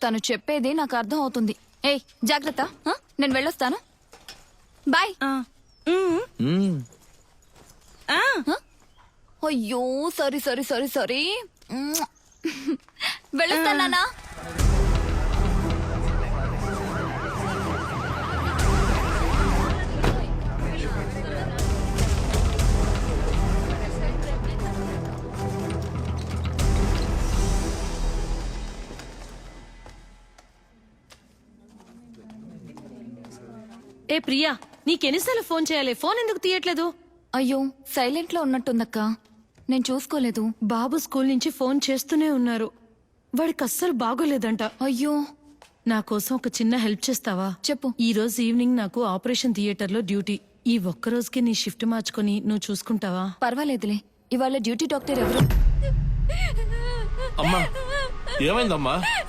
తను చెప్పేది నాకు అర్థం అవుతుంది. ఏయ్ జాగ్రత్త, నేను వెళ్ళొస్తాను. బాయ్. అయ్యో సారీ సారీ సారీ సారీ. వెళ్ళొస్తానా? ఏ ప్రియా, నీకెన్నిసార్లు ఫోన్ చేయాలి? ఫోన్ ఎందుకు తీయట్లేదు? అయ్యో సైలెంట్ లో ఉన్నట్టుందక్క, నేను చూసుకోలేదు. బాబు స్కూల్ నుంచి ఫోన్ చేస్తూనే ఉన్నారు. వాడికి అస్సలు బాగోలేదంట. అయ్యో, నా కోసం ఒక చిన్న హెల్ప్ చేస్తావా? చెప్పు. ఈ రోజు ఈవినింగ్ నాకు ఆపరేషన్ థియేటర్ లో డ్యూటీ. ఈ ఒక్క రోజుకి నీ షిఫ్ట్ మార్చుకొని నువ్వు చూసుకుంటావా? పర్వాలేదులే. ఇవాళ డ్యూటీ డాక్టర్ ఎవరు? అమ్మా ఏమైందమ్మా?